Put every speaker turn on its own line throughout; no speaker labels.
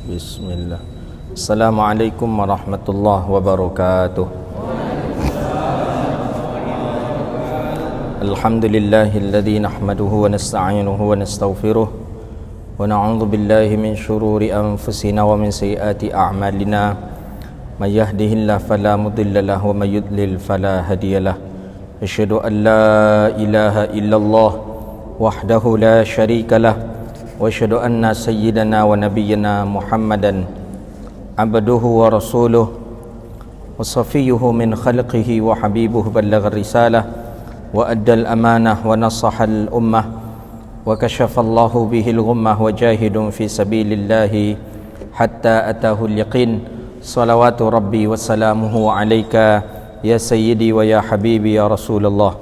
Bismillah. Assalamualaikum warahmatullahi wabarakatuh. Alhamdulillahilladzi nahmaduhu wa nasta'inuhu wa nastaghfiruh wa na'udzu billahi min shururi anfusina wa min sayyiati a'malina. May yahdihillahu fala mudilla lahu wa may yudlil fala hadiyalah. Asyhadu an la ilaha illallah wahdahu la syarika lah wa asyhadu anna sayyidana wa nabiyyana Muhammadan abduhu wa rasuluh wa safiyyuhu min khalqihi wa habibuhu ballagha risalah wa addal amanah wa nasahal ummah wa kashafallahu bihil ghummah wa jahidun fi sabilillahi hatta atahul yaqin. Salawatu rabbi wa salamuhu alayka ya sayyidi wa ya habibi ya Rasulullah.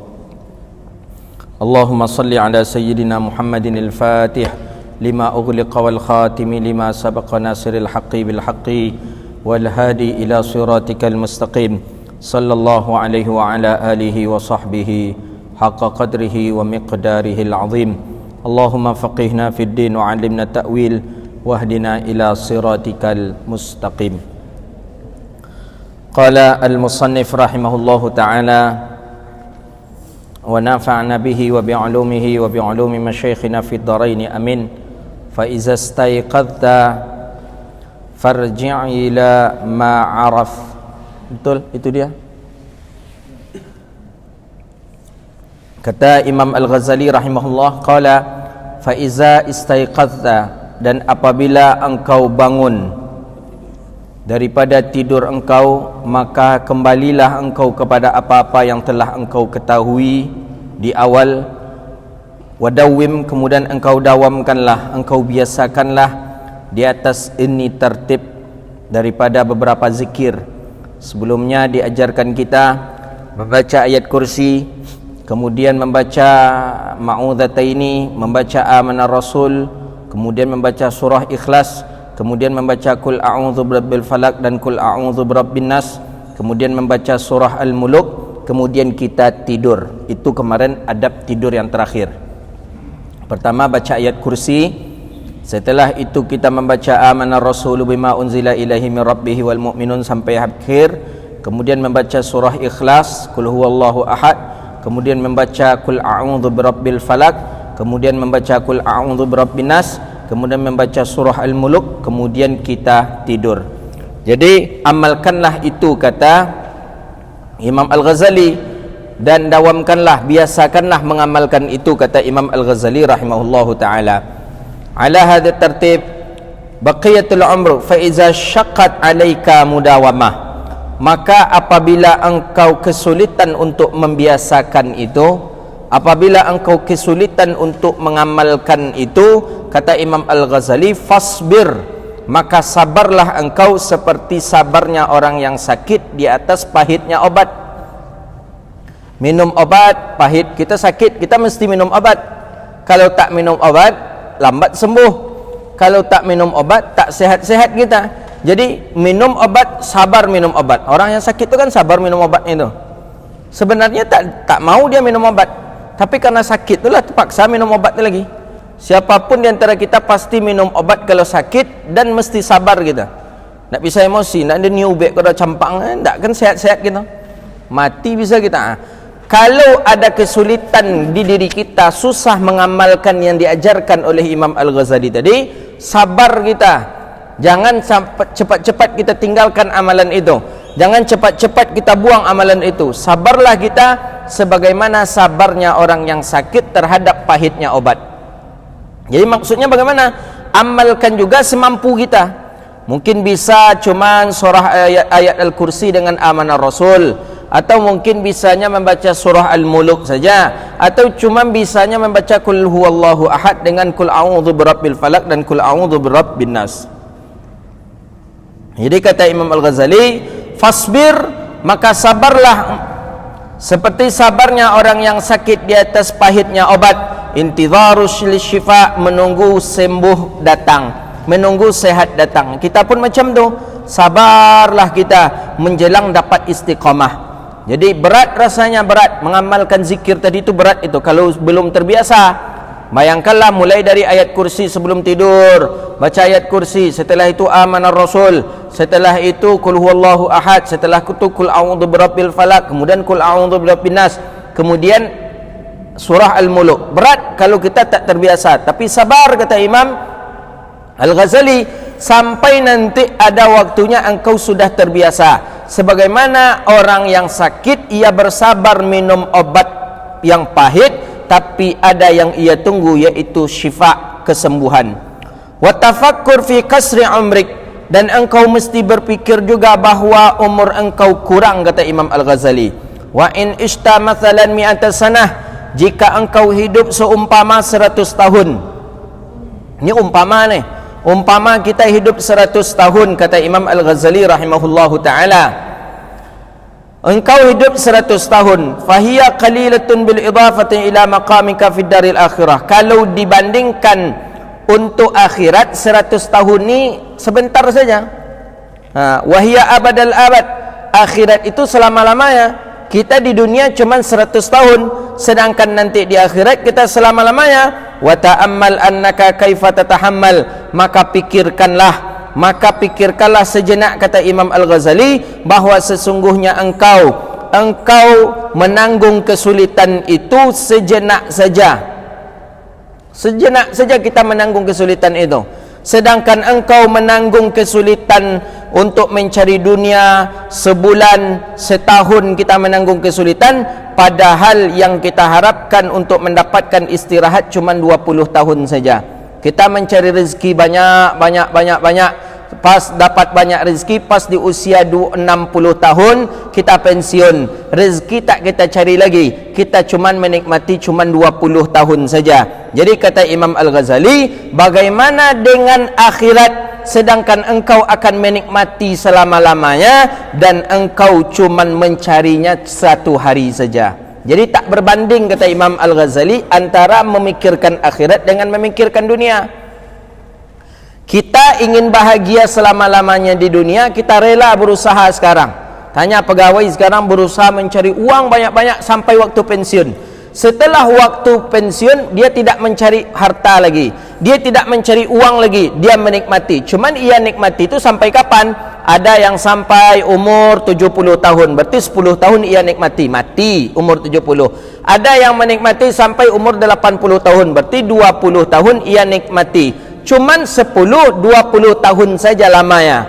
Allahumma salli ala sayyidina Muhammadin al-Fatih lima ughliqa wal khatimi lima sabaqa nasiril haqqi bil haqqi wal hadi ila siratikal mustaqim. Sallallahu alaihi wa ala alihi wa sahbihi haqqa qadrihi wa miqdarihi al-azim. Allahumma faqihna fid din wa 'allimna ta'wil wahdina ila siratikal mustaqim. Qala al-musannif rahimahullahu ta'ala wa nafa'na bihi wa bi'ulumihi wa bi'ulumi masyayikhina fid dharain amin. Fa iza staiqadta farji' ila ma 'araf. Betul itu dia. Kata Imam Al-Ghazali rahimahullah, qala fa iza istaiqadta, dan apabila engkau bangun daripada tidur engkau, maka kembalilah engkau kepada apa-apa yang telah engkau ketahui di awal. Wadawim, kemudian engkau dawamkanlah, engkau biasakanlah di atas ini tertib daripada beberapa zikir. Sebelumnya diajarkan kita membaca ayat kursi, kemudian membaca ma'udzataini, membaca amanar rasul, kemudian membaca surah ikhlas, kemudian membaca kul a'udzu birabbil falaq dan kul a'udzu birabbin nas, kemudian membaca surah al-muluk, kemudian kita tidur. Itu kemarin adab tidur yang terakhir. Pertama baca ayat kursi, setelah itu kita membaca amanar rasulu bima unzila ilaihi min rabbih wal mu'minun sampai akhir, kemudian membaca surah ikhlas, kul huwallahu ahad, kemudian membaca kul a'udzu birabbil falaq, kemudian membaca kul a'udzu birabbin nas, kemudian membaca surah al-muluk, kemudian kita tidur. Jadi amalkanlah itu, kata Imam Al-Ghazali, dan dawamkanlah, biasakanlah mengamalkan itu, kata Imam Al-Ghazali rahimahullahu ta'ala. Ala hadha tertib baqiyatul umr fa iza syaqqat alaika mudawamah, maka apabila engkau kesulitan untuk membiasakan itu, apabila engkau kesulitan untuk mengamalkan itu, kata Imam Al-Ghazali, fasbir, maka sabarlah engkau seperti sabarnya orang yang sakit di atas pahitnya obat. Minum obat pahit, kita sakit, kita mesti minum obat. Kalau tak minum obat, lambat sembuh. Kalau tak minum obat, tak sehat-sehat kita. Jadi minum obat, sabar minum obat. Orang yang sakit itu kan sabar minum obat itu. Sebenarnya tak mau dia minum obat, tapi karena sakit itulah terpaksa minum obat lagi. Siapapun di antara kita pasti minum obat kalau sakit, dan mesti sabar kita. Tak bisa emosi, tak ada niubek kalau campang, tak kan sehat-sehat kita. Mati bisa kita. Kalau ada kesulitan di diri kita, susah mengamalkan yang diajarkan oleh Imam Al-Ghazali tadi, sabar kita. Jangan cepat-cepat kita tinggalkan amalan itu. Jangan cepat-cepat kita buang amalan itu. Sabarlah kita sebagaimana sabarnya orang yang sakit terhadap pahitnya obat. Jadi maksudnya bagaimana? Amalkan juga semampu kita. Mungkin bisa cuman surah ayat Al-Kursi dengan amanah Rasul, atau mungkin bisanya membaca surah Al-Muluk saja, atau cuma bisanya membaca kul huwallahu ahad dengan kul a'udzu birabbil falaq dan kul a'udzu birabbin nas. Jadi kata Imam Al-Ghazali, fasbir, maka sabarlah seperti sabarnya orang yang sakit di atas pahitnya obat. Intidharus lisyifa, menunggu sembuh datang, menunggu sehat datang. Kita pun macam tu, sabarlah kita menjelang dapat istiqamah. Jadi berat, rasanya berat mengamalkan zikir tadi itu, berat itu. Kalau belum terbiasa, Bayangkanlah mulai dari ayat kursi sebelum tidur, baca ayat kursi, setelah itu amanar rasul, setelah itu qul huwallahu ahad, setelah itu qul a'udzu birabbil falaq, kemudian qul a'udzu birabbin nas, kemudian surah Al-Muluk. Berat kalau kita tak terbiasa, tapi sabar, kata Imam Al-Ghazali, sampai nanti ada waktunya engkau sudah terbiasa. Sebagaimana orang yang sakit, ia bersabar minum obat yang pahit, tapi ada yang ia tunggu, yaitu syifa, kesembuhan. Wa tafakkur fi kasri umrik, dan engkau mesti berpikir juga bahawa umur engkau kurang, kata Imam Al-Ghazali. Wa in ishta mathalan mi'ata sanah, jika engkau hidup seumpama 100 tahun. Ini umpama nih, umpama kita hidup 100 tahun, kata Imam Al-Ghazali rahimahullahu ta'ala. Engkau hidup 100 tahun, fahiya qalilatun bil idafati ila maqamika fid daril akhirah. Kalau dibandingkan untuk akhirat, 100 tahun ni sebentar saja. Wahiya abadal abad, akhirat itu selama-lamanya. Kita di dunia cuma 100 tahun, sedangkan nanti di akhirat kita selama-lamanya. Wa ta'ammal annaka kaifa tatahammal, maka pikirkanlah sejenak, kata Imam Al-Ghazali, bahawa sesungguhnya engkau menanggung kesulitan itu sejenak saja. Sejenak saja kita menanggung kesulitan itu. Sedangkan engkau menanggung kesulitan untuk mencari dunia sebulan, setahun kita menanggung kesulitan, padahal yang kita harapkan untuk mendapatkan istirahat cuma 20 tahun saja. Kita mencari rezeki banyak, pas dapat banyak rezeki, pas di usia 60 tahun kita pensiun, rezeki tak kita cari lagi, kita cuman menikmati cuman 20 tahun saja. Jadi kata Imam Al-Ghazali, bagaimana dengan akhirat, sedangkan engkau akan menikmati selama-lamanya dan engkau cuman mencarinya 1 hari saja. Jadi tak berbanding, kata Imam Al-Ghazali, antara memikirkan akhirat dengan memikirkan dunia. Kita ingin bahagia selama-lamanya di dunia, kita rela berusaha sekarang. Tanya pegawai sekarang berusaha mencari uang banyak-banyak sampai waktu pensiun. Setelah waktu pensiun, dia tidak mencari harta lagi, dia tidak mencari uang lagi, dia menikmati. Cuman ia nikmati itu sampai kapan? Ada yang sampai umur 70 tahun, berarti 10 tahun ia nikmati, mati umur 70. Ada yang menikmati sampai umur 80 tahun, berarti 20 tahun ia nikmati. Cuman 10-20 tahun saja lamanya,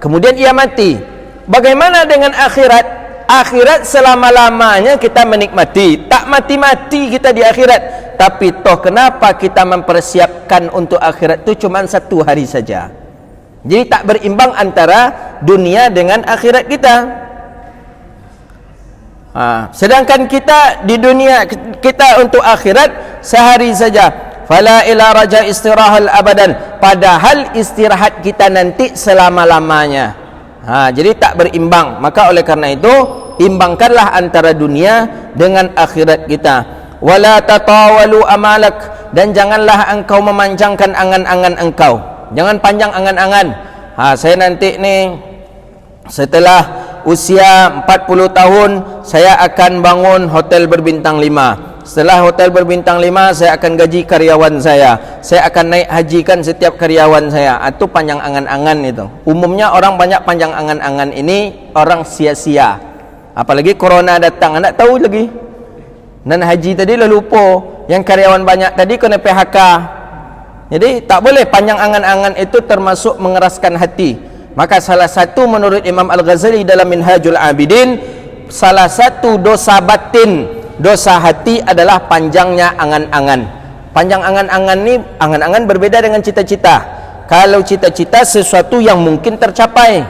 kemudian ia mati. Bagaimana dengan akhirat? Akhirat selama-lamanya kita menikmati, tak mati-mati kita di akhirat. Tapi toh kenapa kita mempersiapkan untuk akhirat itu cuma 1 hari saja? Jadi tak berimbang antara dunia dengan akhirat kita. Sedangkan kita di dunia, kita untuk akhirat sehari saja. Fala ila raja istirahal abadan, padahal istirahat kita nanti selama-lamanya. Jadi tak berimbang. Maka oleh karena itu, imbangkanlah antara dunia dengan akhirat kita. Wala tatawalu amalak, dan janganlah engkau memanjangkan angan-angan engkau. Jangan panjang angan-angan. Saya nanti nih setelah usia 40 tahun saya akan bangun hotel berbintang 5. Setelah hotel berbintang 5 saya akan gaji karyawan saya akan naik hajikan setiap karyawan saya. Itu panjang angan-angan itu. Umumnya orang banyak panjang angan-angan ini orang sia-sia. Apalagi corona datang, anda tahu lagi. Dan haji tadi lah lupa, yang karyawan banyak tadi kena PHK. Jadi tak boleh panjang angan-angan, itu termasuk mengeraskan hati. Maka salah satu menurut Imam Al-Ghazali dalam Minhajul Abidin, salah satu dosa batin, dosa hati adalah panjangnya angan-angan. Panjang angan-angan ni, angan-angan berbeda dengan cita-cita. Kalau cita-cita sesuatu yang mungkin tercapai,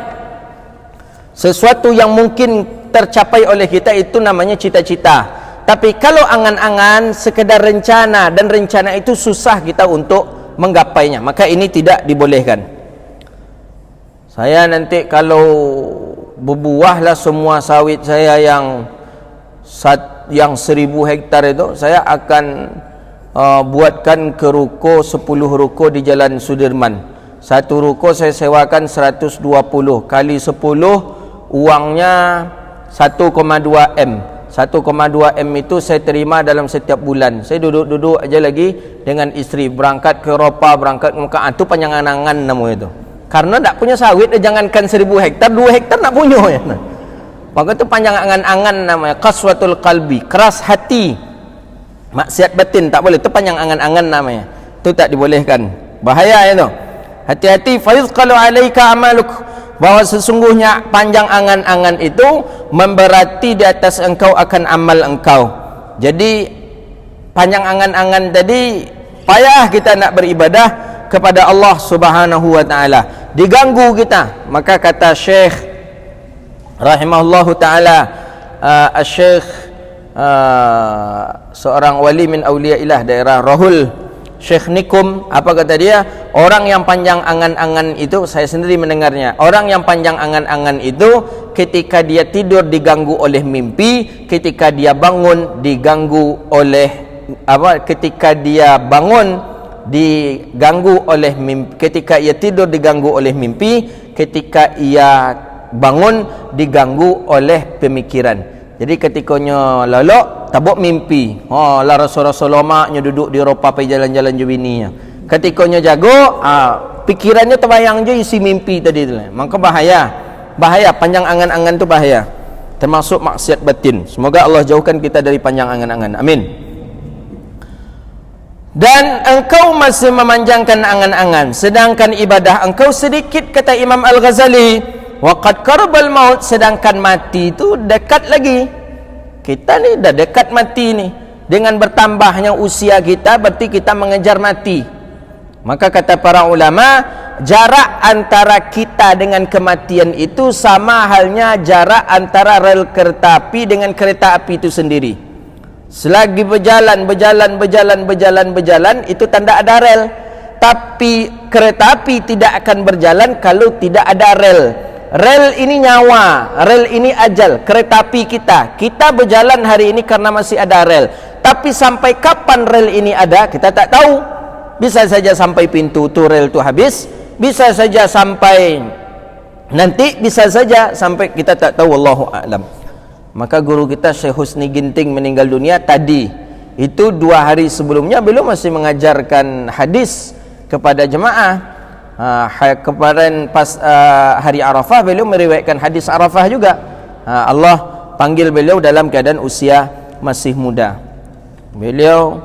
sesuatu yang mungkin tercapai oleh kita, itu namanya cita-cita. Tapi kalau angan-angan sekedar rencana, dan rencana itu susah kita untuk menggapainya, maka ini tidak dibolehkan. Saya nanti kalau berbuahlah semua sawit saya yang 1000 hektar itu, saya akan buatkan ke ruko 10 ruko di Jalan Sudirman. Satu ruko saya sewakan 120 kali 10, uangnya 1,2 M. 1,2 M itu saya terima dalam setiap bulan. Saya duduk-duduk aja lagi dengan isteri, berangkat ke Eropah, berangkat ke Mekah. Itu panjang angan namanya itu. Karena tak punya sawit, jangankan 1000 hektar, 2 hektar nak punya ya. Maka itu panjang angan-angan namanya, qaswatul qalbi, keras hati. Maksiat batin tak boleh, itu panjang angan-angan namanya. Itu tak dibolehkan. Bahaya itu. Hati-hati, fa yuzqalu alaika amaluk, bahwa sesungguhnya panjang angan-angan itu memberati di atas engkau akan amal engkau. Jadi panjang angan-angan tadi payah kita nak beribadah kepada Allah Subhanahu wa taala, diganggu kita. Maka kata Syekh rahimahullahu taala, Syekh seorang wali min auliyaillah daerah Rahul, Syekh Nikum, apa kata dia? Orang yang panjang angan-angan itu, saya sendiri mendengarnya, orang yang panjang angan-angan itu ketika dia tidur diganggu oleh mimpi, ketika dia bangun diganggu oleh ketika dia bangun diganggu oleh mimpi, ketika ia tidur diganggu oleh mimpi, ketika ia bangun diganggu oleh pemikiran. Jadi ketikanya lalok tabuk mimpi, lah Rasul-Rasul maknya duduk di Eropah pergi jalan-jalan je bininya. Ketikanya jago, pikirannya terbayang je isi mimpi tadi tu. Maka bahaya panjang angan-angan tu bahaya, termasuk maksiat batin. Semoga Allah jauhkan kita dari panjang angan-angan, amin. Dan engkau masih memanjangkan angan-angan, sedangkan ibadah engkau sedikit, kata Imam Al-Ghazali. Waqad qarabal maut, sedangkan mati itu dekat lagi. Kita ni dah dekat mati ni. Dengan bertambahnya usia kita, berarti kita mengejar mati. Maka kata para ulama, jarak antara kita dengan kematian itu sama halnya jarak antara rel kereta api dengan kereta api itu sendiri. Selagi berjalan, itu tanda ada rel. Tapi kereta api tidak akan berjalan kalau tidak ada rel. Rel ini nyawa, rel ini ajal. Kereta api kita berjalan hari ini karena masih ada rel. Tapi sampai kapan rel ini ada, kita tak tahu. Bisa saja sampai pintu tu rel tu habis, bisa saja sampai nanti, bisa saja sampai kita tak tahu, wallahu a'lam. Maka guru kita Syekh Husni Ginting meninggal dunia tadi. Itu 2 hari sebelumnya beliau masih mengajarkan hadis kepada jemaah. Kemarin pas hari Arafah beliau meriwayatkan hadis Arafah juga. Allah panggil beliau dalam keadaan usia masih muda. Beliau,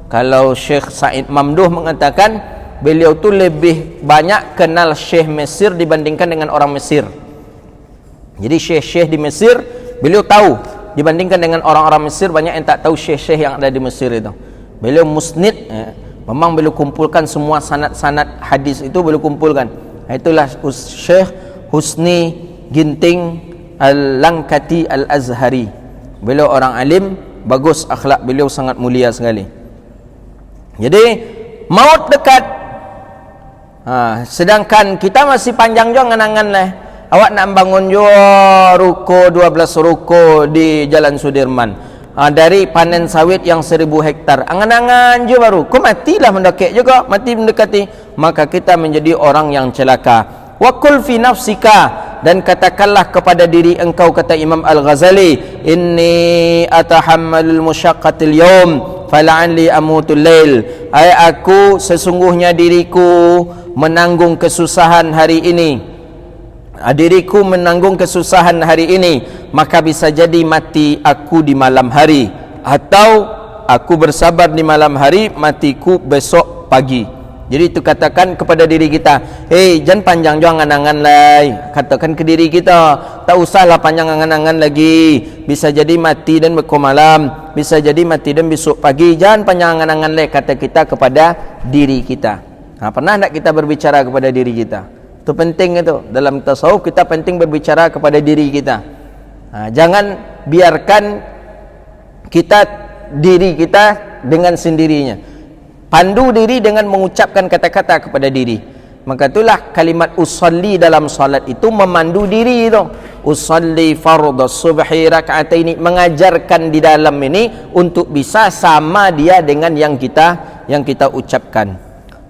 kalau Syekh Said Mamduh mengatakan beliau tu lebih banyak kenal Syekh Mesir dibandingkan dengan orang Mesir. Jadi syekh-syekh di Mesir beliau tahu dibandingkan dengan orang-orang Mesir. Banyak yang tak tahu syekh-syekh yang ada di Mesir itu. Beliau musnid, memang beliau kumpulkan semua sanad-sanad hadis itu, beliau kumpulkan. Itulah Syekh Husni Ginting Al-Langkati Al-Azhari. Beliau orang alim, bagus akhlak beliau, sangat mulia sekali. Jadi maut dekat, sedangkan kita masih panjang jo angan-angan lah. Awak nak bangun jo ruko 12 ruko di Jalan Sudirman, dari panen sawit yang 1000 hektar, angan-angan je baru kau matilah mendekati juga, mati mendekati. Maka kita menjadi orang yang celaka. Wa qul fi nafsika, dan katakanlah kepada diri engkau, kata Imam Al-Ghazali, inni atahammalul musyaqqatil yawm fala'alli amutul lail. Aku sesungguhnya diriku menanggung kesusahan hari ini. Diriku menanggung kesusahan hari ini, maka bisa jadi mati aku di malam hari, atau aku bersabar di malam hari, matiku besok pagi. Jadi itu katakan kepada diri kita, jangan panjang jo angan-angan lai. Katakan ke diri kita, tak usahlah panjang angan-angan lagi. Bisa jadi mati dan berko malam, bisa jadi mati dan besok pagi. Jangan panjang angan-angan lai, kata kita kepada diri kita. Pernah tak kita berbicara kepada diri kita? Itu penting itu. Dalam tasawuf kita penting berbicara kepada diri kita. Jangan biarkan diri kita dengan sendirinya. Pandu diri dengan mengucapkan kata-kata kepada diri. Maka itulah kalimat usalli dalam salat itu memandu diri itu. Usalli fardhu subhi raka'ataini, mengajarkan di dalam ini untuk bisa sama dia dengan yang kita ucapkan.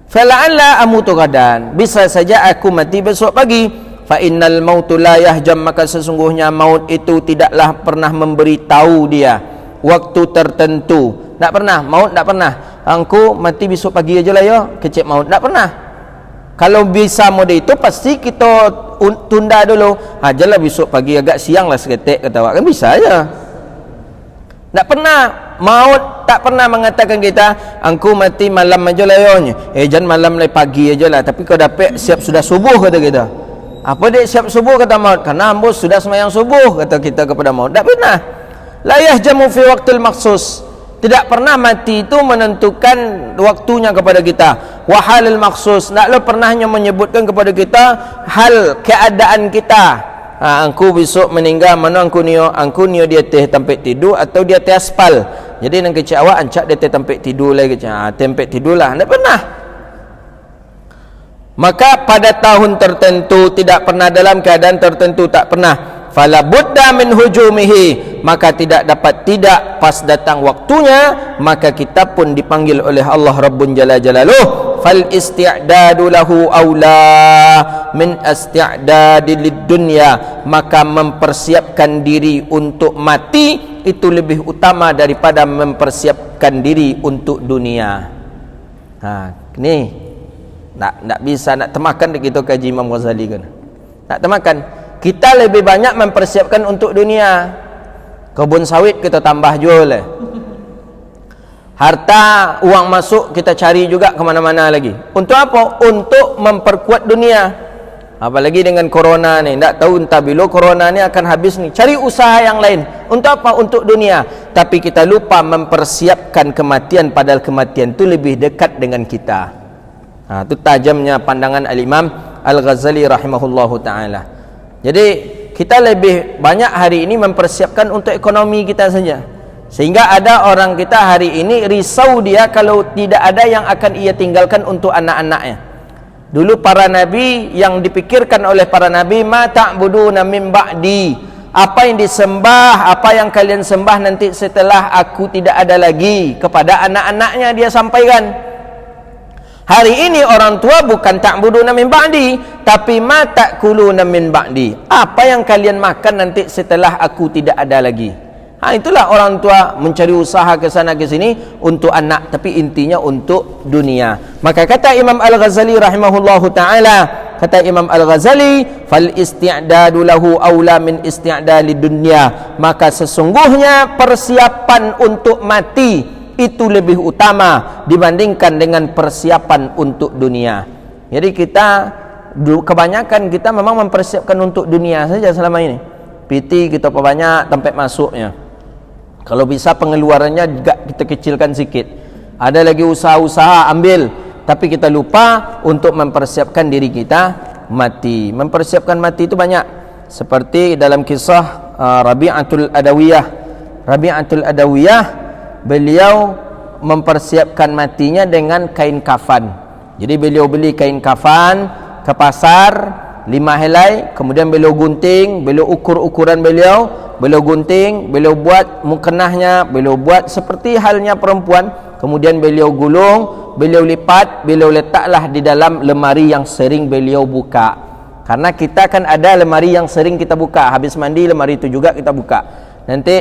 Fala'alla amutu ghadan, bisa saja aku mati besok pagi. fa innal mautu la yahjam, maka sesungguhnya maut itu tidaklah pernah memberitahu dia waktu tertentu. Tak pernah, maut tak pernah. Angku mati besok pagi aja lah ya, kecek maut. Tak pernah. Kalau bisa mode itu pasti kita tunda dulu. Ajalah besok pagi agak siang lah seketik kata awak, kan bisa aja. Tak pernah, maut tak pernah mengatakan kita angku mati malam aja lah ya. Jangan malam lah, pagi aja lah. Tapi kau dapat siap sudah subuh kata kita. Apa dia siap subuh kata maut? Karena hamba sudah sembahyang subuh kata kita kepada maut. Tak pernah. La yahjamu fi waqtil makhsus. Tidak pernah mati itu menentukan waktunya kepada kita. Wa halil makhsus. Taklah pernahnya menyebutkan kepada kita hal keadaan kita. Angku besok meninggal, mana angku nio dia teh tempat tidur atau dia teh aspal. Jadi nang kecik awak ancak dia teh tempat tidur lagi kecik. Tempat tidur lah. Tak pernah. Maka pada tahun tertentu tidak pernah, dalam keadaan tertentu tak pernah. Fala budda min hujumihi, maka tidak dapat tidak pas datang waktunya, maka kita pun dipanggil oleh Allah Rabbun Jalla Jalaluh. Fal isti'dadu lahu aula min isti'dadi lid dunya, maka mempersiapkan diri untuk mati itu lebih utama daripada mempersiapkan diri untuk dunia. Ni nak bisa nak temakan kita kaji Imam Ghazali kan. Nak temakan. Kita lebih banyak mempersiapkan untuk dunia. Kebun sawit kita tambah jual. Harta, uang masuk kita cari juga ke mana-mana lagi. Untuk apa? Untuk memperkuat dunia. Apalagi dengan corona ni, tak tahu entah bila corona ni akan habis ni. Cari usaha yang lain. Untuk apa? Untuk dunia. Tapi kita lupa mempersiapkan kematian, padahal kematian itu lebih dekat dengan kita. Itu tajamnya pandangan Al-Imam Al-Ghazali rahimahullahu ta'ala. Jadi kita lebih banyak hari ini mempersiapkan untuk ekonomi kita saja. Sehingga ada orang kita hari ini risau dia kalau tidak ada yang akan ia tinggalkan untuk anak-anaknya. Dulu para nabi, yang dipikirkan oleh para nabi, ma ta'buduna min ba'di, apa yang disembah, apa yang kalian sembah nanti setelah aku tidak ada lagi, kepada anak-anaknya dia sampaikan. Hari ini orang tua bukan ta'buduna min ba'di, tapi ma ta'kuluna min ba'di, apa yang kalian makan nanti setelah aku tidak ada lagi. Itulah orang tua mencari usaha ke sana ke sini untuk anak, tapi intinya untuk dunia. Maka kata Imam Al-Ghazali rahimahullahu ta'ala, kata Imam Al-Ghazali, fal isti'dadu lahu aula min isti'dali dunya, maka sesungguhnya persiapan untuk mati itu lebih utama dibandingkan dengan persiapan untuk dunia. Jadi kita kebanyakan kita memang mempersiapkan untuk dunia saja selama ini. PT kita perbanyak tempat masuknya. Kalau bisa pengeluarannya juga kita kecilkan sikit. Ada lagi usaha-usaha ambil, tapi kita lupa untuk mempersiapkan diri kita mati. Mempersiapkan mati itu banyak. Seperti dalam kisah Rabi'atul Adawiyah. Rabi'atul Adawiyah, beliau mempersiapkan matinya dengan kain kafan. Jadi beliau beli kain kafan ke pasar 5 helai, kemudian beliau gunting, beliau ukur ukuran beliau gunting, beliau buat mukenahnya, beliau buat seperti halnya perempuan, kemudian beliau gulung, beliau lipat, beliau letaklah di dalam lemari yang sering beliau buka. Karena kita kan ada lemari yang sering kita buka, habis mandi lemari itu juga kita buka. Nanti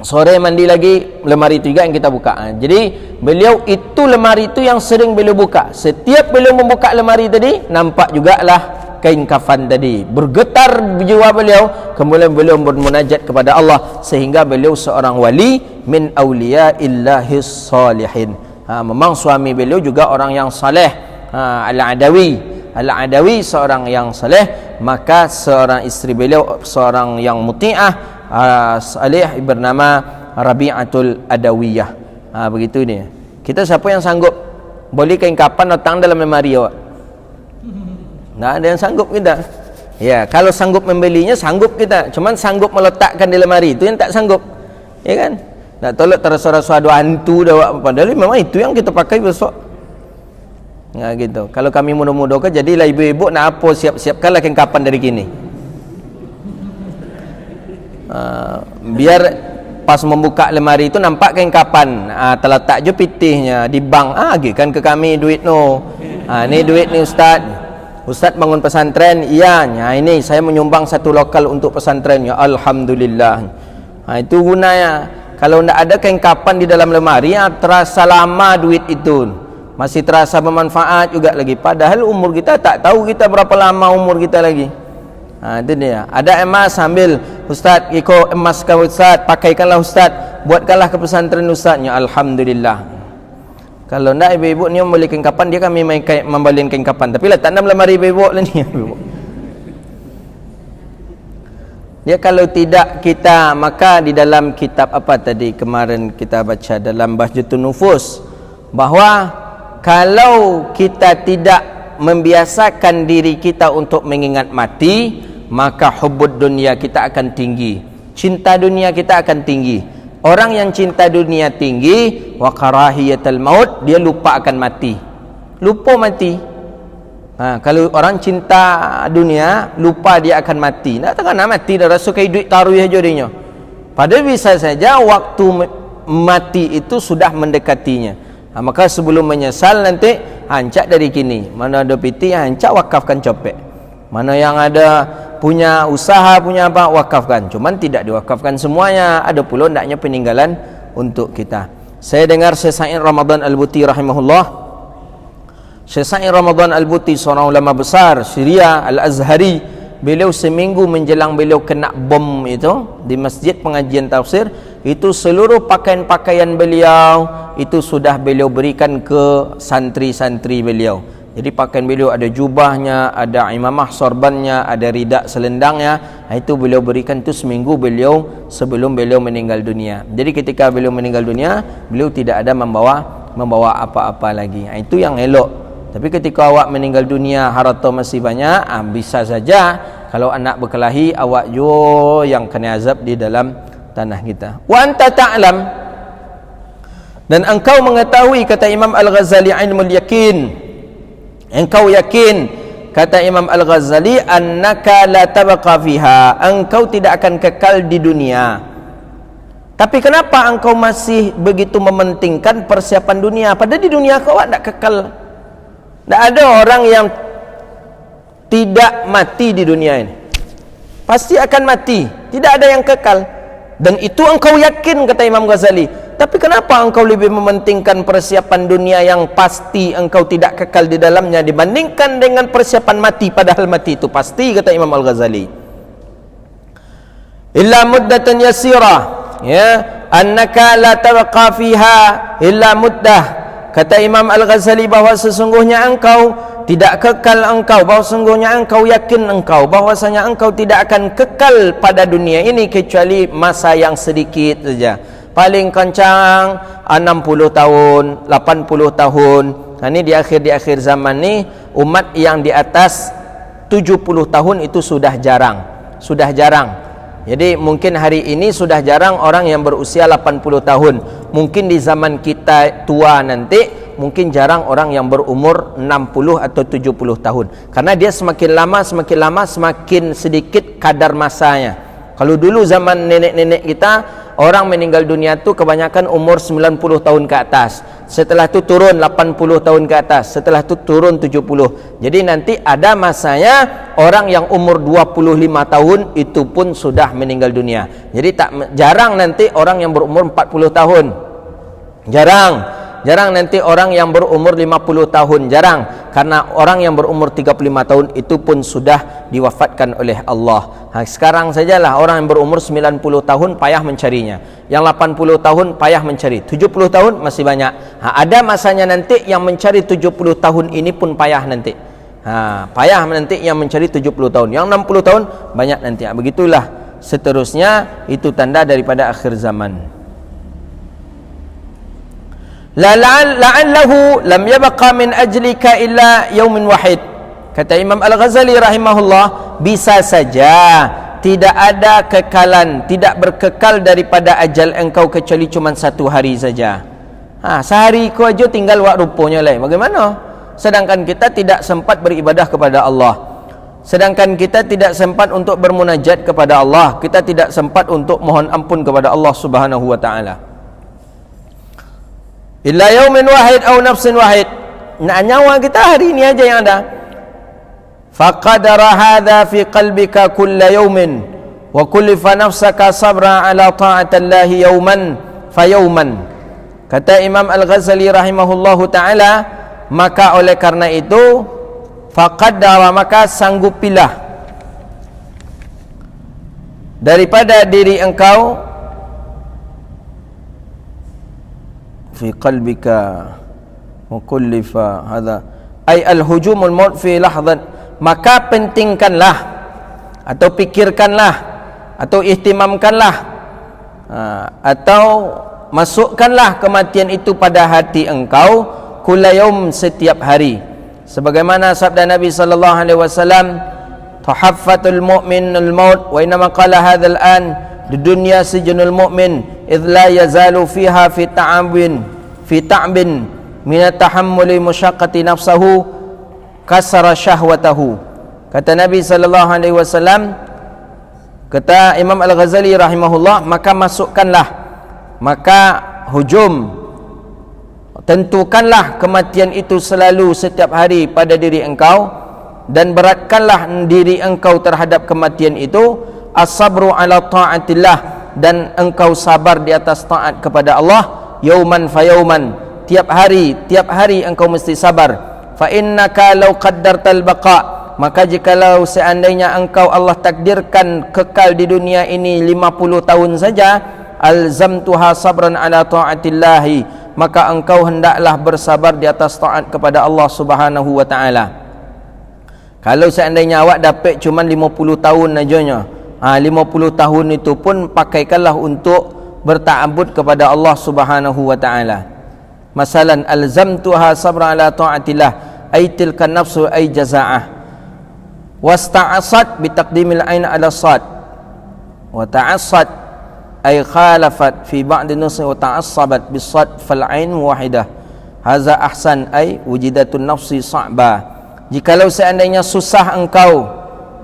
sore mandi lagi, lemari itu juga yang kita buka. Jadi beliau itu lemari itu yang sering beliau buka. Setiap beliau membuka lemari tadi, nampak jugalah kain kafan tadi. Bergetar jiwa beliau, kemudian beliau bermunajat kepada Allah, sehingga beliau seorang wali min awliya'illahis salihin. Memang suami beliau juga orang yang saleh, Al-Adawi seorang yang saleh. Maka seorang istri beliau seorang yang muti'ah, salih, bernama Rabi'atul Adawiyah. Begitu ni. Kita siapa yang sanggup boleh kain kapan datang dalam lemari awak? Tak ada yang sanggup kita. Ya, kalau sanggup membelinya sanggup kita. Cuman sanggup meletakkan di lemari itu yang tak sanggup. Ya kan? Tak tolak terasa-rasa ada hantu dah awak. Padahal memang itu yang kita pakai besok. Ya gitu. Kalau kami muda-muda ke jadilah ibu-ibu nak apa, siap-siapkanlah kain kapan dari kini. Biar pas membuka lemari itu nampak kain kapan, terletak je pitihnya di bank. Kan ke kami duit no. Ni duit ni ustaz. Ustaz bangun pesantren, iya, ini saya menyumbang satu lokal untuk pesantren, ya alhamdulillah. Itu gunanya. Kalau tidak ada kain kapan di dalam lemari, terasa lama duit itu, masih terasa bermanfaat juga lagi. Padahal umur kita tak tahu kita berapa lama umur kita lagi. Itu dia. Ada emas, ambil Ustaz, ikut emas ke Ustaz, pakaikanlah Ustaz, buatkanlah ke pesantren Ustaz, ya alhamdulillah. Kalau tidak, ibu-ibu ni membeli kain kapan, dia kami membeli kain kapan, tapi letak dalam lemari ibu-ibu lah ni. Dia kalau tidak kita, maka di dalam kitab apa tadi kemarin kita baca dalam Bahjatun Nufus, bahawa kalau kita tidak membiasakan diri kita untuk mengingat mati, maka hubbud dunia kita akan tinggi, cinta dunia kita akan tinggi. Orang yang cinta dunia tinggi, wa karahiyatul maut, dia lupa akan mati, lupa mati. Kalau orang cinta dunia, lupa dia akan mati. Tak takkan nak mati dah, rasa kayak duit taruh aja dia. Padahal bisa saja waktu mati itu sudah mendekatinya. Maka sebelum menyesal nanti, hancak dari kini. Mana ada piti, hancak wakafkan copek. Mana yang ada punya usaha, punya apa, wakafkan. Cuman tidak diwakafkan semuanya. Ada pula hendaknya peninggalan untuk kita. Saya dengar Syekh Sa'id Ramadan Al-Buti rahimahullah. Syekh Sa'id Ramadan Al-Buti, seorang ulama besar Syria Al-Azhari, beliau seminggu menjelang beliau kena bom itu di masjid pengajian tafsir, itu seluruh pakaian-pakaian beliau itu sudah beliau berikan ke santri-santri beliau. Jadi pakaian beliau ada jubahnya, ada imamah sorbannya, ada ridak selendangnya. Itu beliau berikan itu seminggu beliau sebelum beliau meninggal dunia. Jadi ketika beliau meninggal dunia, beliau tidak ada membawa apa-apa lagi. Itu yang elok. Tapi ketika awak meninggal dunia, harta masih banyak, bisa saja kalau anak berkelahi, awak juga yang kena azab di dalam tanah kita. Wa anta ta'lam, dan engkau mengetahui, kata Imam Al-Ghazali, ilmul yakin, engkau yakin, kata Imam Al-Ghazali, annaka la tabqa fiha, engkau tidak akan kekal di dunia. Tapi kenapa engkau masih begitu mementingkan persiapan dunia? Padahal di dunia kau tidak kekal. Tak ada orang yang tidak mati di dunia ini, pasti akan mati, tidak ada yang kekal. Dan itu engkau yakin, kata Imam Ghazali. Tapi kenapa engkau lebih mementingkan persiapan dunia yang pasti engkau tidak kekal di dalamnya dibandingkan dengan persiapan mati, padahal mati itu pasti, kata Imam Al-Ghazali. Illa muddatan yasirah, ya, annaka la tabqa fiha illa muddah. Kata Imam Al-Ghazali bahawa sesungguhnya engkau tidak kekal, engkau bahawa sesungguhnya engkau yakin engkau bahwasanya engkau tidak akan kekal pada dunia ini kecuali masa yang sedikit saja. Paling kencang 60 tahun, 80 tahun. Ini di akhir zaman ni, umat yang di atas 70 tahun itu sudah jarang. Sudah jarang. Jadi mungkin hari ini sudah jarang orang yang berusia 80 tahun. Mungkin di zaman kita tua nanti, mungkin jarang orang yang berumur 60 atau 70 tahun. Karena dia semakin lama semakin sedikit kadar masanya. Kalau dulu zaman nenek-nenek kita, orang meninggal dunia tu kebanyakan umur 90 tahun ke atas. Setelah itu turun 80 tahun ke atas. Setelah itu turun 70. Jadi nanti ada masanya orang yang umur 25 tahun itu pun sudah meninggal dunia. Jadi jarang nanti orang yang berumur 40 tahun. Jarang nanti orang yang berumur 50 tahun, jarang. Karena orang yang berumur 35 tahun itu pun sudah diwafatkan oleh Allah. Sekarang sajalah orang yang berumur 90 tahun payah mencarinya. Yang 80 tahun payah mencari. 70 tahun masih banyak. Ada masanya nanti yang mencari 70 tahun ini pun payah nanti. Payah nanti yang mencari 70 tahun. Yang 60 tahun banyak nanti. Begitulah seterusnya, itu tanda daripada akhir zaman. La'allahu lam yabqa min ajlika illa yaumin wahid. Kata Imam Al-Ghazali rahimahullah, bisa saja tidak ada kekalan, tidak berkekal daripada ajal engkau kecuali cuma satu hari saja. Sehari kau aja tinggal wak rupanya lah. Bagaimana? Sedangkan kita tidak sempat beribadah kepada Allah. Sedangkan kita tidak sempat untuk bermunajat kepada Allah. Kita tidak sempat untuk mohon ampun kepada Allah Subhanahu wa taala. Illa yaumin wahid au nafsin wahid. Nyawa kita hari ini aja yang ada. faqadara hadha fi qalbika kulla yawmin wa kullifa nafsaka sabra ala ta'atillahi yawman fayawman. Kata Imam Al-Ghazali rahimahullahu ta'ala, maka oleh karena itu faqadara, maka sanggupilah daripada diri engkau fi qalbika wa kullifa hadha ay al-hujumul maut fi lahzat, maka pentingkanlah atau pikirkanlah atau ihtimamkanlah atau masukkanlah kematian itu pada hati engkau kullayaum, setiap hari, sebagaimana sabda Nabi sallallahu alaihi wasallam, tahaffatul mu'minul maut wa inma qala hadzal an di dunya sijnul mu'min idh la yazalu fiha fi ta'bin min tahammuli musyaqqati nafsahu kasara syahwatahu. Kata Nabi sallallahu alaihi wasallam, kata Imam Al-Ghazali rahimahullah, maka masukkanlah, maka hujum, tentukanlah kematian itu selalu setiap hari pada diri engkau, dan beratkanlah diri engkau terhadap kematian itu, as-sabru ala ta'atillah, dan engkau sabar di atas taat kepada Allah, yauman fa yauman, tiap hari engkau mesti sabar. Fa innaka law qaddartal baqa, maka jikalau seandainya engkau Allah takdirkan kekal di dunia ini 50 tahun saja, alzamtuha sabran ala ta'atillahi, maka engkau hendaklah bersabar di atas taat kepada Allah Subhanahu wa taala. Kalau seandainya awak dapat cuma 50 tahun ajanya, 50 tahun itu pun pakaikanlah untuk berta'abbud kepada Allah Subhanahu wa taala. Masalan, alzamtuha sabran ala ta'atillah ay tilka nafsu ay jazaa'ah, wasta'asat bitaqdimil ain ala sad, wa ta'assat ay khalafat fi ba'd nusi wa ta'assabat bisad fal ain wahidah, hadza ahsan ay wujidatun nafsi sa'ba. Jikalau seandainya susah engkau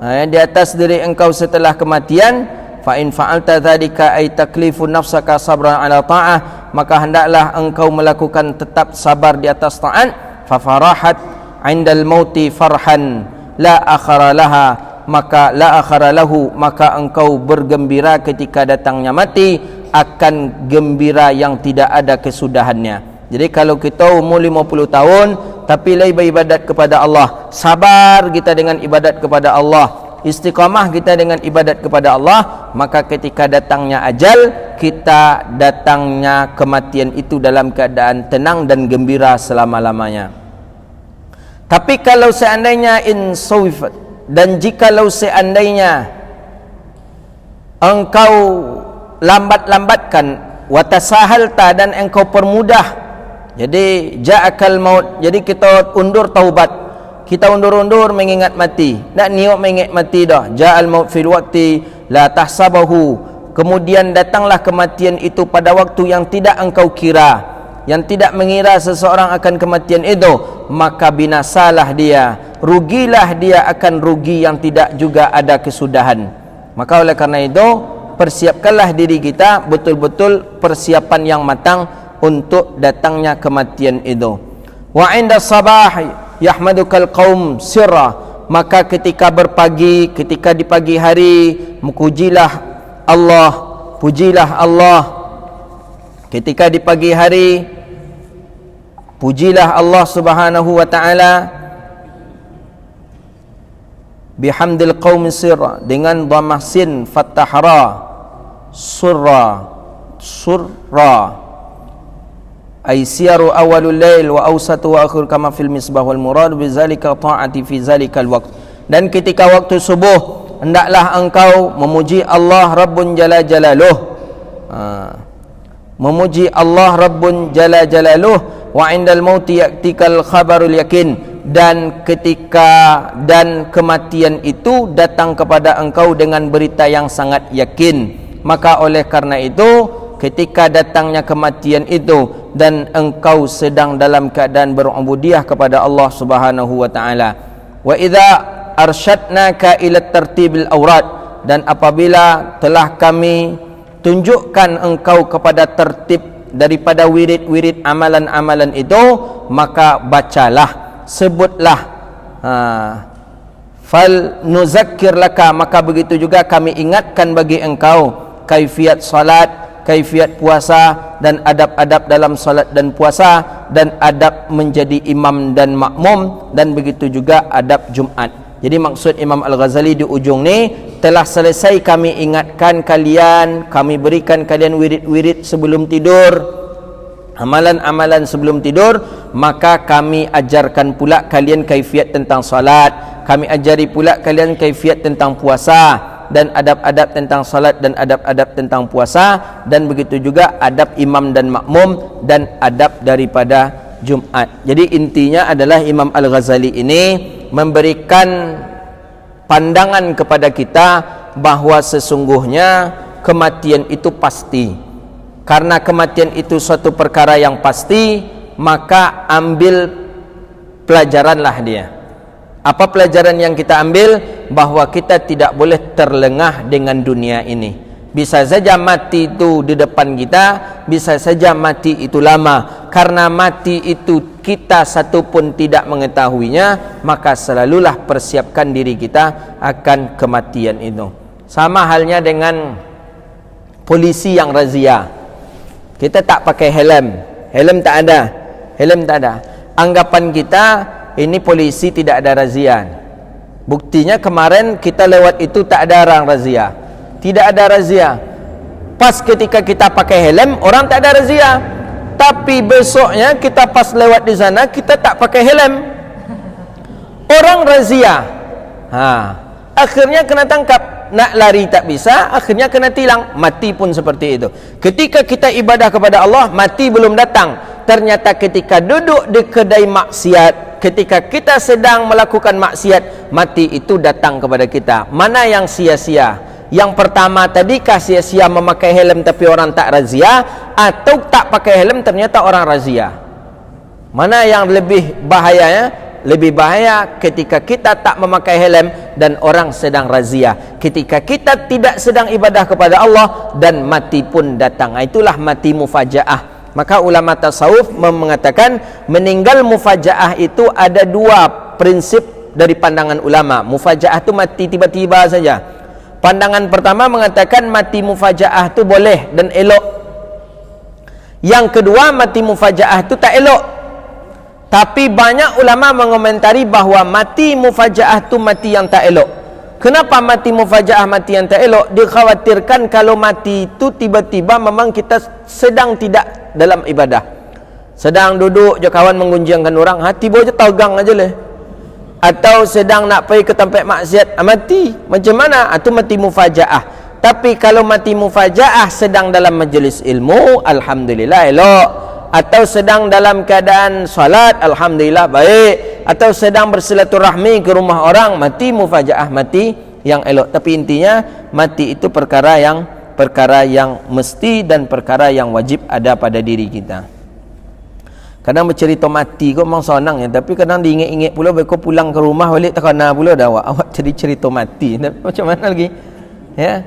di atas diri engkau setelah kematian, fa in fa'alta dzalika ay taklifun nafsaka sabran ala ta'ah, maka hendaklah engkau melakukan tetap sabar di atas taat. Fa farahat 'indal mauti farhan la akhara laha, maka la akhara lahu, maka engkau bergembira ketika datangnya mati akan gembira yang tidak ada kesudahannya. Jadi kalau kita umur 50 tahun tapi lagi beribadat kepada Allah, sabar kita dengan ibadat kepada Allah, istiqamah kita dengan ibadat kepada Allah, maka ketika datangnya ajal, kita datangnya kematian itu dalam keadaan tenang dan gembira selama-lamanya. Tapi kalau seandainya insawifat, dan jikalau seandainya engkau lambat-lambatkan, watasahalta, dan engkau permudah, jadi ja'akal maut, jadi kita undur taubat, kita undur-undur mengingat mati, nak niat mengingat mati dah, ja'al maut fil waqti la tahsabahu, kemudian datanglah kematian itu pada waktu yang tidak engkau kira, yang tidak mengira seseorang akan kematian itu, maka binasalah dia, rugilah dia akan rugi yang tidak juga ada kesudahan. Maka oleh karena itu, persiapkanlah diri kita betul-betul persiapan yang matang untuk datangnya kematian itu. Wa 'inda sabah yahmadukal qaum sirra, maka ketika berpagi, ketika di pagi hari, pujilah Allah, pujilah Allah. Ketika di pagi hari, pujilah Allah Subhanahu wa taala bihamdil qaum sirra, dengan dhammah sin fathah ra, surra ay siyaru awalul lail wa awsatu wa akhir kama fil misbah wal murad bizalika ta'ati fi zalikal waqt. Dan ketika waktu subuh, hendaklah engkau memuji Allah Rabbun Jalla Jalaluh, memuji Allah Rabbun Jalla Jalaluh. Wa indal mauti yaktikal khabarul yakin, dan ketika dan kematian itu datang kepada engkau dengan berita yang sangat yakin. Maka oleh karena itu, ketika datangnya kematian itu dan engkau sedang dalam keadaan berubudiyah kepada Allah Subhanahu wa taala, wa idza arsyadnaka ila tartibil awrad, dan apabila telah kami tunjukkan engkau kepada tertib daripada wirid-wirid amalan-amalan itu, maka bacalah, sebutlah fal nuzakkir laka, maka begitu juga kami ingatkan bagi engkau kaifiat salat, kaifiat puasa, dan adab-adab dalam salat dan puasa, dan adab menjadi imam dan makmum, dan begitu juga adab Jumat. Jadi maksud Imam Al-Ghazali di ujung ni, telah selesai kami ingatkan kalian, kami berikan kalian wirid-wirid sebelum tidur, amalan-amalan sebelum tidur, maka kami ajarkan pula kalian kaifiat tentang salat, kami ajari pula kalian kaifiat tentang puasa, dan adab-adab tentang salat dan adab-adab tentang puasa, dan begitu juga adab imam dan makmum, dan adab daripada Jumat. Jadi intinya adalah Imam Al-Ghazali ini memberikan pandangan kepada kita bahawa sesungguhnya kematian itu pasti. Karena kematian itu suatu perkara yang pasti, maka ambil pelajaranlah dia. Apa pelajaran yang kita ambil? Bahawa kita tidak boleh terlengah dengan dunia ini. Bisa saja mati itu di depan kita, bisa saja mati itu lama. Karena mati itu kita satu pun tidak mengetahuinya, maka selalulah persiapkan diri kita akan kematian itu. Sama halnya dengan polisi yang razia. Kita tak pakai helm, helm tak ada, helm tak ada. Anggapan kita ini polisi tidak ada razia. Buktinya kemarin kita lewat itu tak ada orang razia, tidak ada razia. Pas ketika kita pakai helm, orang tak ada razia. Tapi besoknya kita pas lewat di sana, kita tak pakai helm, orang razia. Akhirnya kena tangkap, nak lari tak bisa, akhirnya kena tilang, mati pun seperti itu. Ketika kita ibadah kepada Allah, mati belum datang. Ternyata ketika duduk di kedai maksiat, ketika kita sedang melakukan maksiat, mati itu datang kepada kita. Mana yang sia-sia? Yang pertama tadikah sia-sia memakai helm tapi orang tak razia, atau tak pakai helm ternyata orang razia? Mana yang lebih bahayanya? Lebih bahaya ketika kita tak memakai helm dan orang sedang razia. Ketika kita tidak sedang ibadah kepada Allah dan mati pun datang. Itulah mati mufajaah. Maka ulama tasawuf mengatakan meninggal mufajaah itu ada dua prinsip dari pandangan ulama. Mufajaah itu mati tiba-tiba saja. Pandangan pertama mengatakan mati mufajaah itu boleh dan elok. Yang kedua, mati mufajaah itu tak elok. Tapi banyak ulama mengomentari bahawa mati mufajaah itu mati yang tak elok. Kenapa mati mufajaah mati yang tak elok? Dikhawatirkan kalau mati itu tiba-tiba memang kita sedang tidak dalam ibadah, sedang duduk je kawan menggunjingkan orang, hati bawa je tagang aja leh. Atau sedang nak pergi ke tempat maksiat, mati. Macam mana? Itu mati mufajaah. Tapi kalau mati mufajaah sedang dalam majlis ilmu, alhamdulillah elok. Atau sedang dalam keadaan salat, alhamdulillah baik. Atau sedang bersilaturahmi ke rumah orang, mati mufajaah, mati yang elok. Tapi intinya mati itu perkara yang mesti dan perkara yang wajib ada pada diri kita. Kadang bercerita mati kau memang senang ya, tapi kadang diingat-ingat pula kau pulang ke rumah balik tak kena pula dah awak jadi cerita mati. Macam mana lagi? Ya.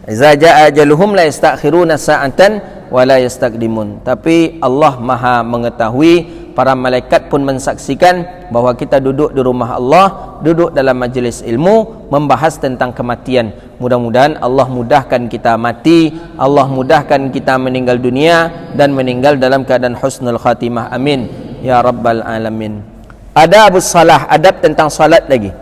Iza jaa ajaluhum la yastakhiruna sa'atan wa la yastaqdimun. Tapi Allah Maha mengetahui, para malaikat pun mensaksikan bahawa kita duduk di rumah Allah, duduk dalam majlis ilmu membahas tentang kematian. Mudah-mudahan Allah mudahkan kita mati, Allah mudahkan kita meninggal dunia dan meninggal dalam keadaan husnul khatimah. Amin ya rabbal alamin. Adabus salah, adab tentang salat lagi.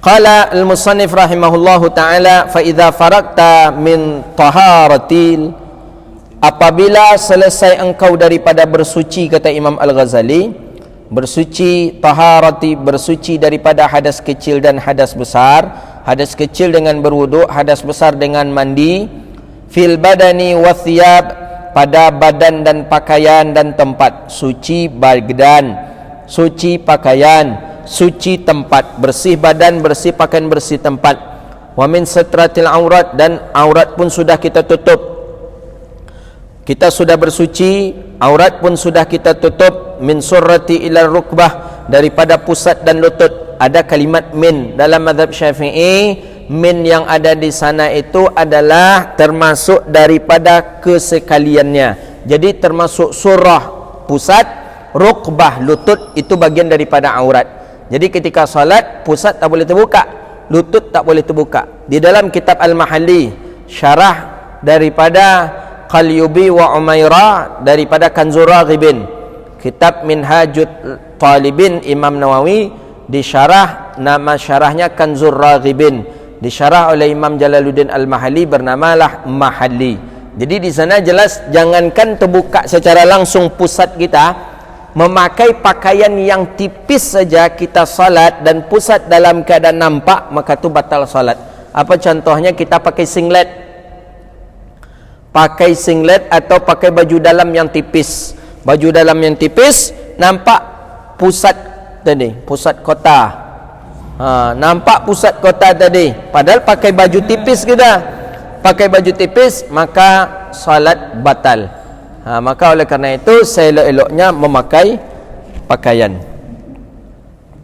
Qala al-musannif rahimahullahu ta'ala, fa idza faragta min taharatil, apabila selesai engkau daripada bersuci, kata Imam Al-Ghazali, bersuci taharati, bersuci daripada hadas kecil dan hadas besar. Hadas kecil dengan berwuduk, hadas besar dengan mandi. Fil badani wa thiyab, pada badan dan pakaian dan tempat. Suci badan, suci pakaian, suci tempat, bersih badan, bersih pakaian, bersih tempat. Wa min satratil aurat, dan aurat pun sudah kita tutup. Kita sudah bersuci, aurat pun sudah kita tutup. Min surrati ila rukbah, daripada pusat dan lutut. Ada kalimat min dalam mazhab Syafi'i. Min yang ada di sana itu adalah termasuk daripada kesekaliannya. Jadi termasuk surah pusat, rukbah lutut, itu bagian daripada aurat. Jadi ketika salat, pusat tak boleh terbuka, lutut tak boleh terbuka. Di dalam kitab Al-Mahalli, syarah daripada Qalyubi wa Umairah daripada Kanzur Raghibin, kitab Minhajut Talibin Imam Nawawi, disyarah, nama syarahnya Kanzur Raghibin, disyarah oleh Imam Jalaluddin Al-Mahalli, bernamalah Mahalli. Jadi di sana jelas, jangankan terbuka secara langsung pusat kita, memakai pakaian yang tipis saja kita salat dan pusat dalam keadaan nampak, maka tu batal salat. Apa contohnya? Kita pakai singlet atau pakai baju dalam yang tipis. Baju dalam yang tipis nampak pusat tadi, pusat kota. Nampak pusat kota tadi, padahal pakai baju tipis kita. Pakai baju tipis, maka salat batal. Maka oleh kerana itu, seelok-eloknya memakai pakaian.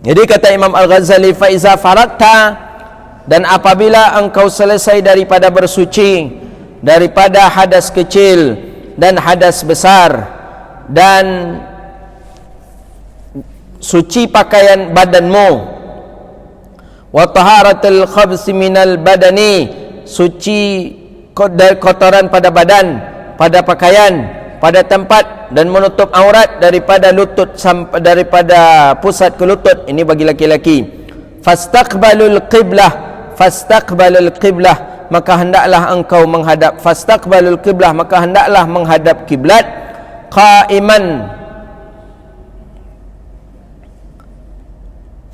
Jadi kata Imam Al-Ghazali, fa iza farakta, dan apabila engkau selesai daripada bersuci daripada hadas kecil dan hadas besar, dan suci pakaian badanmu, wa taharatul khabsi minal badani, suci kotoran pada badan, pada pakaian, pada tempat, dan menutup aurat daripada lutut sampai daripada pusat ke lutut. Ini bagi laki-laki. Fastaqbalul qiblah, maka hendaklah engkau menghadap. Fastaqbalul qiblah, maka hendaklah menghadap kiblat. Qa'iman,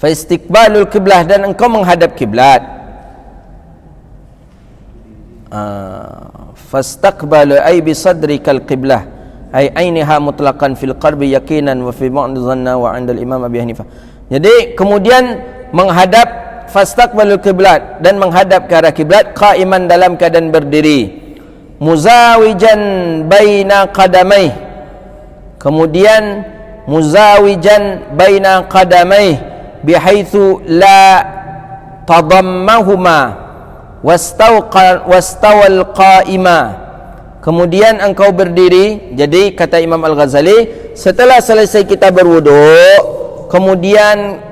faistiqbalul qiblah, dan engkau menghadap kiblat. Fastaqbalu ay bisadrikal qiblah, ay ainiha mutlaqan fil qalbi yaqinan wa fi ma'ni dhanna wa 'inda al-imam Abi Hanifah. Jadi kemudian menghadap, fastaqbalul qiblat, dan menghadap ke arah kiblat. Qa'iman, dalam keadaan berdiri. Muzawijan baina qadamai, kemudian muzawijan baina qadamai bihaitsu la tadammahuma wastawal qa'ima. Kemudian engkau berdiri. Jadi kata Imam Al-Ghazali, setelah selesai kita berwuduk, kemudian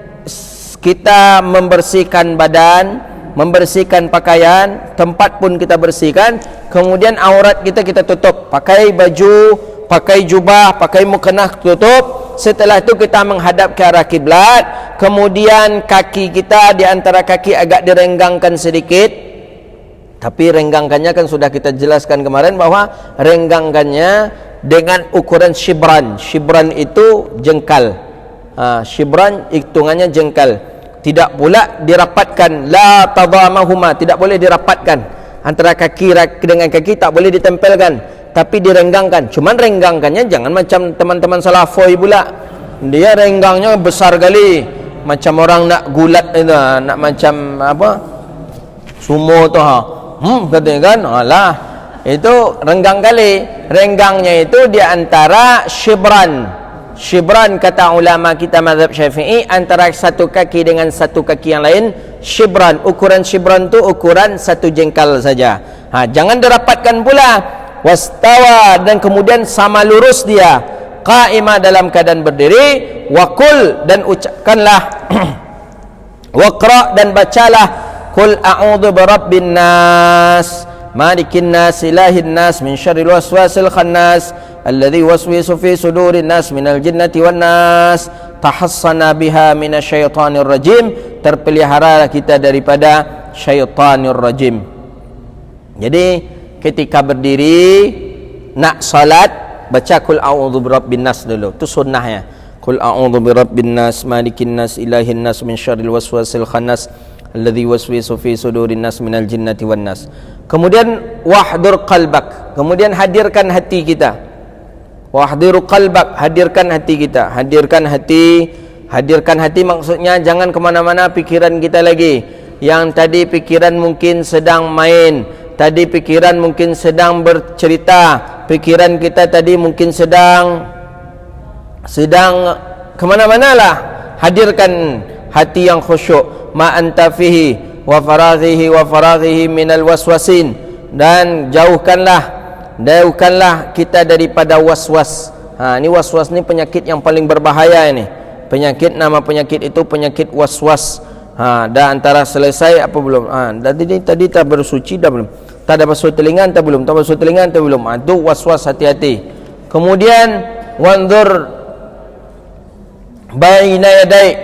kita membersihkan badan, membersihkan pakaian, tempat pun kita bersihkan, kemudian aurat kita tutup, pakai baju, pakai jubah, pakai mukena tutup. Setelah itu kita menghadap ke arah kiblat, kemudian kaki kita, di antara kaki agak direnggangkan sedikit. Tapi renggangkannya kan sudah kita jelaskan kemarin, bahwa renggangkannya dengan ukuran shibran. Shibran itu jengkal. Shibran hitungannya jengkal. Tidak pula dirapatkan, la tadamahuma, tidak boleh dirapatkan antara kaki dengan kaki, tak boleh ditempelkan, tapi direnggangkan. Cuman renggangkannya jangan macam teman-teman salafoi pula, dia renggangnya besar kali, macam orang nak gulat itu, nak macam apa, sumo tu katanya kan. Alah, itu renggang kali. Renggangnya itu di antara shibran. Shibran, kata ulama kita mazhab Syafi'i, antara satu kaki dengan satu kaki yang lain. Shibran, ukuran shibran tu ukuran satu jengkal saja. Jangan dirapatkan pula. Wastawa, dan kemudian sama lurus dia. Qa'ima, dalam keadaan berdiri. Waqul, dan ucapkanlah. Waqra, dan bacalah. Qul a'udzu birabbin nas, malikin nas, ilahin nas, min syarril waswasil khannas, alladzi waswisu fi sudurin nas minal jinnati wan nas, tahassana biha minasyaitonir rajim, terpelihara kita daripada syaitanir rajim. Jadi ketika berdiri nak salat, baca qul a'udzu birabbin nas dulu, itu sunnahnya. Qul a'udzu birabbin nas, malikin nas, ilahin nas, min syarril waswasil khannas, alladzi waswisu fi sudurin nas minal jinnati wan nas. Kemudian wahdur qalbak, kemudian hadirkan hati kita. Wahdiru qalbak, hadirkan hati kita. Hadirkan hati maksudnya jangan kemana-mana pikiran kita lagi. Yang tadi pikiran mungkin sedang main, tadi pikiran mungkin sedang bercerita, pikiran kita tadi mungkin sedang kemana-mana lah. Hadirkan hati yang khusyuk. Ma anta fihi wa faraghihi minal waswasin, dan jauhkanlah kita daripada waswas. Ini waswas ni penyakit yang paling berbahaya ini. penyakit, nama penyakit itu penyakit waswas. Dah antara selesai apa belum? Tadi tak bersuci dah belum? Tak ada basuh telinga tak belum? Tak basuh telinga tak belum? Itu waswas, hati-hati. Kemudian wanzur baina yadai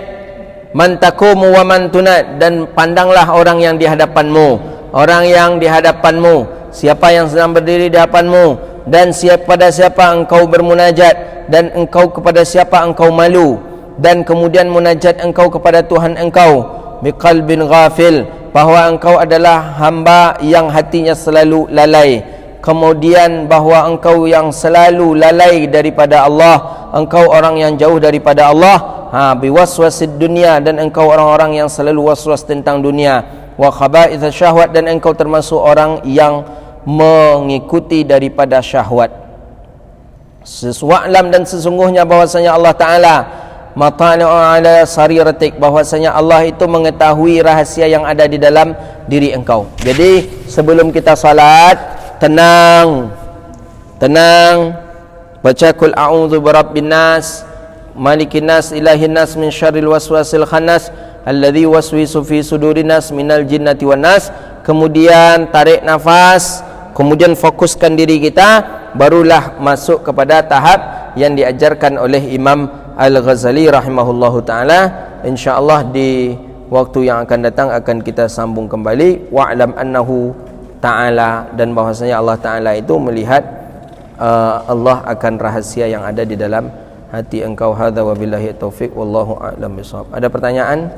man taqumu wa man tunad, dan pandanglah orang yang di hadapanmu, orang yang di hadapanmu, siapa yang sedang berdiri di hadapanmu, dan pada siapa engkau bermunajat, dan engkau kepada siapa engkau malu, dan kemudian munajat engkau kepada Tuhan engkau biqalbin ghafil, bahawa engkau adalah hamba yang hatinya selalu lalai, kemudian bahawa engkau yang selalu lalai daripada Allah, engkau orang yang jauh daripada Allah, biwaswasid dunia, dan engkau orang-orang yang selalu waswas tentang dunia, wa khaba'ith syahwat, dan engkau termasuk orang yang mengikuti daripada syahwat. Wa'lam, dan sesungguhnya bahwasanya Allah Ta'ala matali'u ala sariratik, bahwasanya Allah itu mengetahui rahasia yang ada di dalam diri engkau. Jadi sebelum kita salat, tenang, baca kul a'udzu birabbin nas malikin nas ilahin nas min syarril waswasil khannas alladzi waswisu fi sudurin nas minal jinnati wan nas. Kemudian tarik nafas, kemudian fokuskan diri kita, barulah masuk kepada tahap yang diajarkan oleh Imam Al-Ghazali rahimahullahu ta'ala. InsyaAllah di waktu yang akan datang akan kita sambung kembali. Wa'lam annahu ta'ala, dan bahwasanya Allah Ta'ala itu melihat Allah akan rahasia yang ada di dalam hati engkau. Hadza wa billahi taufiq wallahu a'lam bishawab. Ada pertanyaan?